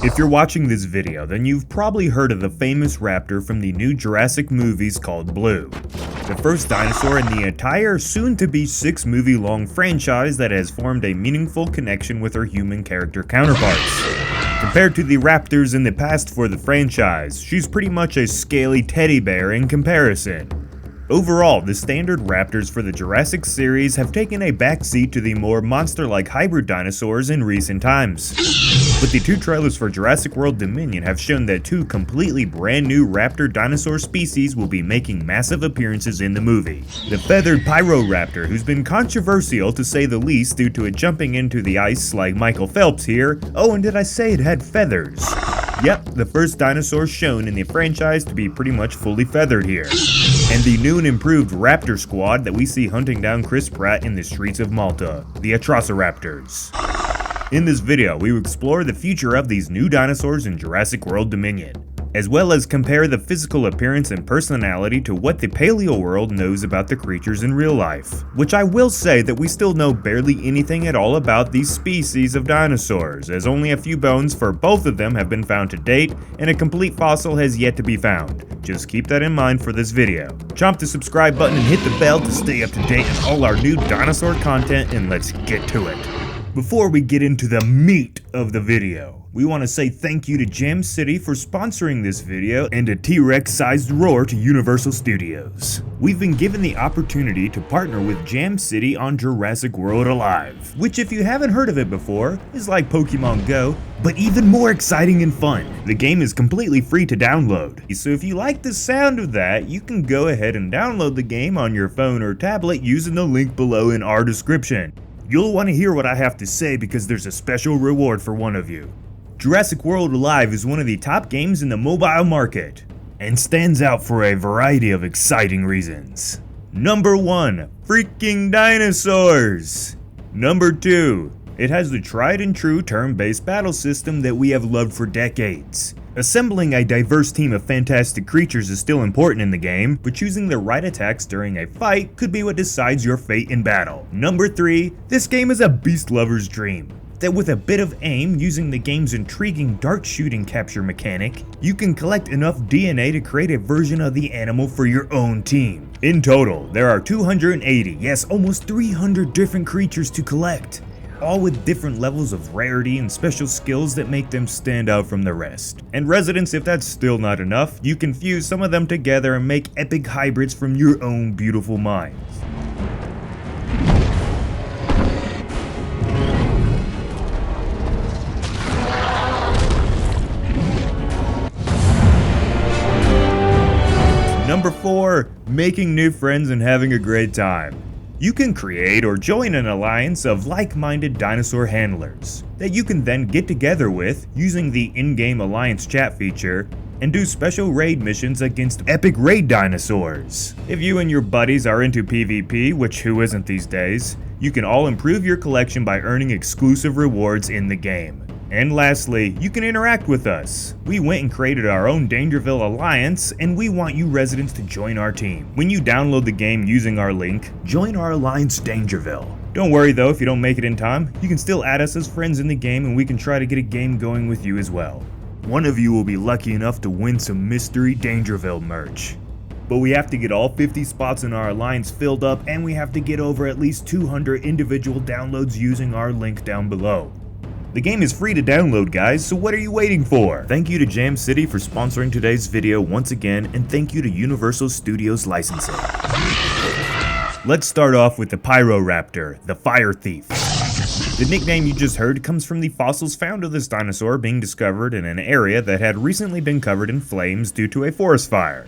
If you're watching this video, then you've probably heard of the famous raptor from the new Jurassic movies called Blue. The first dinosaur in the entire soon-to-be 6-movie-long franchise that has formed a meaningful connection with her human character counterparts. Compared to the raptors in the past for the franchise, she's pretty much a scaly teddy bear in comparison. Overall, the standard raptors for the Jurassic series have taken a backseat to the more monster-like hybrid dinosaurs in recent times. But the two trailers for Jurassic World Dominion have shown that two completely brand new raptor dinosaur species will be making massive appearances in the movie. The feathered Pyroraptor, who's been controversial to say the least due to it jumping into the ice like Michael Phelps here. Oh, and did I say it had feathers? Yep, the first dinosaur shown in the franchise to be pretty much fully feathered here. And the new and improved raptor squad that we see hunting down Chris Pratt in the streets of Malta, the Atrociraptors. In this video, we will explore the future of these new dinosaurs in Jurassic World Dominion, as well as compare the physical appearance and personality to what the paleo world knows about the creatures in real life. Which I will say that we still know barely anything at all about these species of dinosaurs, as only a few bones for both of them have been found to date, and a complete fossil has yet to be found. Just keep that in mind for this video. Chomp the subscribe button and hit the bell to stay up to date on all our new dinosaur content, and let's get to it. Before we get into the meat of the video, we want to say thank you to Jam City for sponsoring this video and a T-Rex sized roar to Universal Studios. We've been given the opportunity to partner with Jam City on Jurassic World Alive, which if you haven't heard of it before, is like Pokemon Go, but even more exciting and fun. The game is completely free to download, so if you like the sound of that, you can go ahead and download the game on your phone or tablet using the link below in our description. You'll want to hear what I have to say because there's a special reward for one of you. Jurassic World Alive is one of the top games in the mobile market, and stands out for a variety of exciting reasons. Number 1, freaking dinosaurs! Number 2, it has the tried and true turn-based battle system that we have loved for decades. Assembling a diverse team of fantastic creatures is still important in the game, but choosing the right attacks during a fight could be what decides your fate in battle. Number 3, this game is a beast lover's dream. That with a bit of aim, using the game's intriguing dart shooting capture mechanic, you can collect enough DNA to create a version of the animal for your own team. In total, there are 280, yes almost 300 different creatures to collect, all with different levels of rarity and special skills that make them stand out from the rest. And residents, if that's still not enough, you can fuse some of them together and make epic hybrids from your own beautiful minds. Number 4, making new friends and having a great time. You can create or join an alliance of like-minded dinosaur handlers that you can then get together with using the in-game alliance chat feature and do special raid missions against epic raid dinosaurs. If you and your buddies are into PvP, which who isn't these days, you can all improve your collection by earning exclusive rewards in the game. And lastly, you can interact with us. We went and created our own Dangerville Alliance, and we want you residents to join our team. When you download the game using our link, join our Alliance Dangerville. Don't worry though if you don't make it in time, you can still add us as friends in the game and we can try to get a game going with you as well. One of you will be lucky enough to win some mystery Dangerville merch. But we have to get all 50 spots in our alliance filled up, and we have to get over at least 200 individual downloads using our link down below. The game is free to download, guys, so what are you waiting for? Thank you to Jam City for sponsoring today's video once again, and thank you to Universal Studios licensing. Let's start off with the Pyroraptor, the fire thief. The nickname you just heard comes from the fossils found of this dinosaur being discovered in an area that had recently been covered in flames due to a forest fire.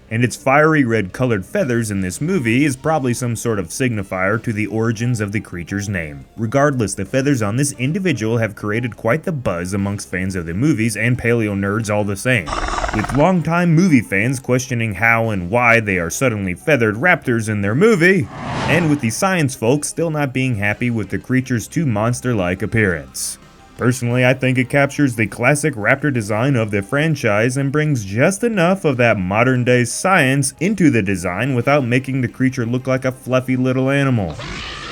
And its fiery red colored feathers in this movie is probably some sort of signifier to the origins of the creature's name. Regardless, the feathers on this individual have created quite the buzz amongst fans of the movies and paleo nerds all the same, with longtime movie fans questioning how and why they are suddenly feathered raptors in their movie, and with the science folks still not being happy with the creature's too monster-like appearance. Personally, I think it captures the classic raptor design of the franchise and brings just enough of that modern day science into the design without making the creature look like a fluffy little animal.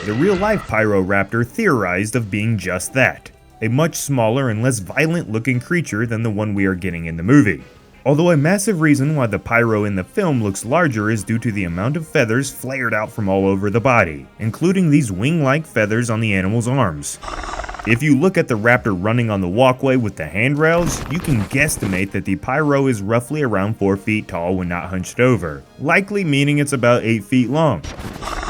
The real life Pyroraptor theorized of being just that, a much smaller and less violent looking creature than the one we are getting in the movie. Although a massive reason why the Pyro in the film looks larger is due to the amount of feathers flared out from all over the body, including these wing-like feathers on the animal's arms. If you look at the raptor running on the walkway with the handrails, you can guesstimate that the Pyro is roughly around 4 feet tall when not hunched over, likely meaning it's about 8 feet long.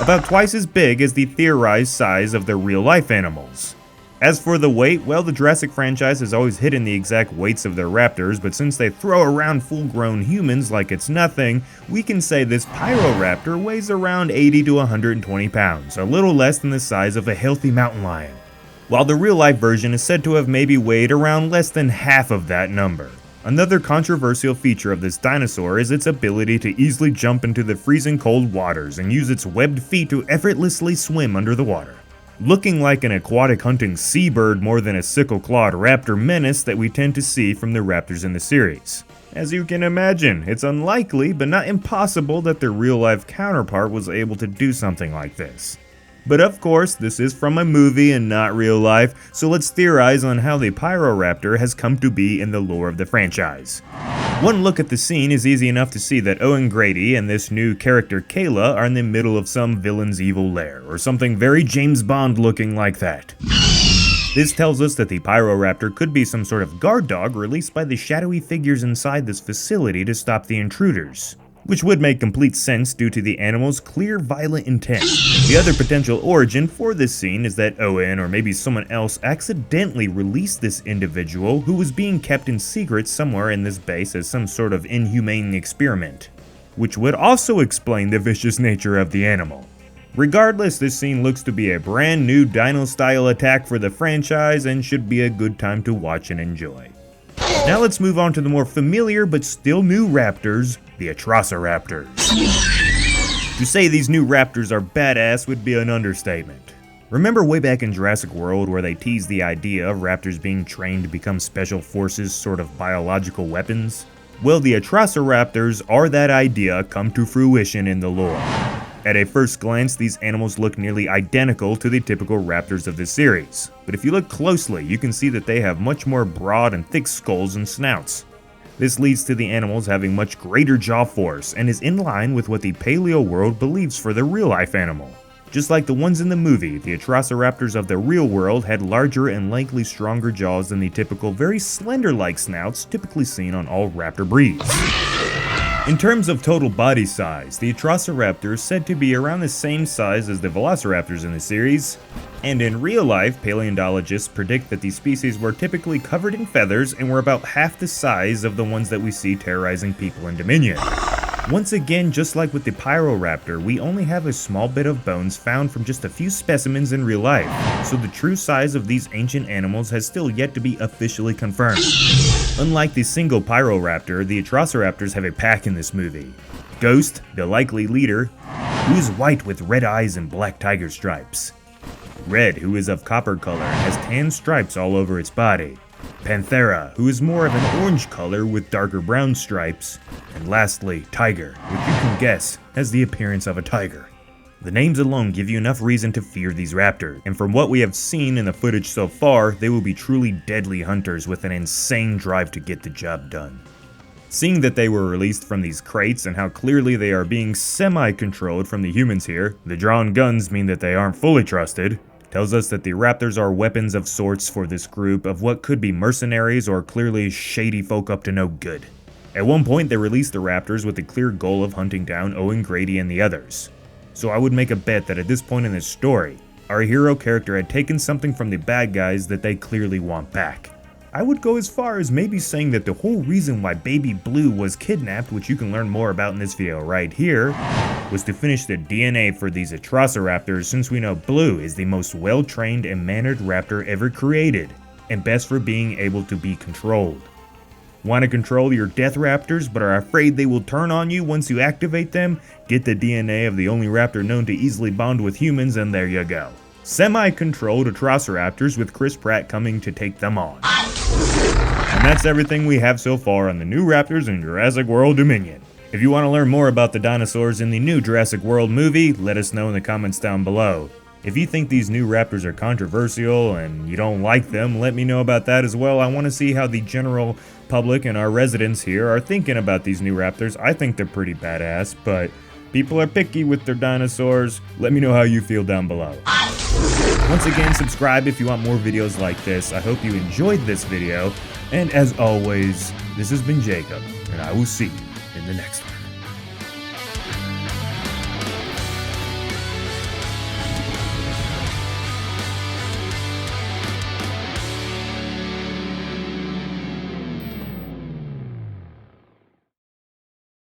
About twice as big as the theorized size of the real-life animals. As for the weight, well, the Jurassic franchise has always hidden the exact weights of their raptors, but since they throw around full-grown humans like it's nothing, we can say this Pyroraptor weighs around 80 to 120 pounds, a little less than the size of a healthy mountain lion. While the real-life version is said to have maybe weighed around less than half of that number. Another controversial feature of this dinosaur is its ability to easily jump into the freezing cold waters and use its webbed feet to effortlessly swim under the water. Looking like an aquatic hunting seabird more than a sickle-clawed raptor menace that we tend to see from the raptors in the series. As you can imagine, it's unlikely but not impossible that their real-life counterpart was able to do something like this. But of course, this is from a movie and not real life, so let's theorize on how the Pyroraptor has come to be in the lore of the franchise. One look at the scene is easy enough to see that Owen Grady and this new character Kaale are in the middle of some villain's evil lair, or something very James Bond looking like that. This tells us that the Pyroraptor could be some sort of guard dog released by the shadowy figures inside this facility to stop the intruders, which would make complete sense due to the animal's clear violent intent. The other potential origin for this scene is that Owen or maybe someone else accidentally released this individual who was being kept in secret somewhere in this base as some sort of inhumane experiment, which would also explain the vicious nature of the animal. Regardless, this scene looks to be a brand new dino-style attack for the franchise and should be a good time to watch and enjoy. Now let's move on to the more familiar but still new raptors, the Atrociraptors. To say these new raptors are badass would be an understatement. Remember way back in Jurassic World where they teased the idea of raptors being trained to become special forces sort of biological weapons? Well, the Atrociraptors are that idea come to fruition in the lore. At a first glance, these animals look nearly identical to the typical raptors of this series, but if you look closely, you can see that they have much more broad and thick skulls and snouts. This leads to the animals having much greater jaw force and is in line with what the paleo world believes for the real-life animal. Just like the ones in the movie, the Atrociraptors of the real world had larger and likely stronger jaws than the typical very slender-like snouts typically seen on all raptor breeds. In terms of total body size, the Atrociraptor is said to be around the same size as the Velociraptors in the series, and in real life, paleontologists predict that these species were typically covered in feathers and were about half the size of the ones that we see terrorizing people in Dominion. Once again, just like with the Pyroraptor, we only have a small bit of bones found from just a few specimens in real life, so the true size of these ancient animals has still yet to be officially confirmed. Unlike the single Pyroraptor, the Atrociraptors have a pack in this movie. Ghost, the likely leader, who is white with red eyes and black tiger stripes. Red, who is of copper color and has tan stripes all over its body. Panthera, who is more of an orange color with darker brown stripes. And lastly, Tiger, which you can guess has the appearance of a tiger. The names alone give you enough reason to fear these raptors, and from what we have seen in the footage so far, they will be truly deadly hunters with an insane drive to get the job done. Seeing that they were released from these crates and how clearly they are being semi-controlled from the humans here, the drawn guns mean that they aren't fully trusted, tells us that the raptors are weapons of sorts for this group of what could be mercenaries or clearly shady folk up to no good. At one point they released the raptors with the clear goal of hunting down Owen Grady and the others. So I would make a bet that at this point in this story, our hero character had taken something from the bad guys that they clearly want back. I would go as far as maybe saying that the whole reason why Baby Blue was kidnapped, which you can learn more about in this video right here, was to finish the DNA for these Atrociraptors, since we know Blue is the most well-trained and mannered raptor ever created, and best for being able to be controlled. Want to control your death raptors but are afraid they will turn on you once you activate them? Get the DNA of the only raptor known to easily bond with humans and there you go. Semi-controlled Atrociraptors with Chris Pratt coming to take them on. And that's everything we have so far on the new raptors in Jurassic World Dominion. If you want to learn more about the dinosaurs in the new Jurassic World movie, let us know in the comments down below. If you think these new raptors are controversial and you don't like them, let me know about that as well. I want to see how the general public and our residents here are thinking about these new raptors. I think they're pretty badass, but people are picky with their dinosaurs. Let me know how you feel down below. Once again, subscribe if you want more videos like this. I hope you enjoyed this video, and as always, this has been Jacob, and I will see you in the next one.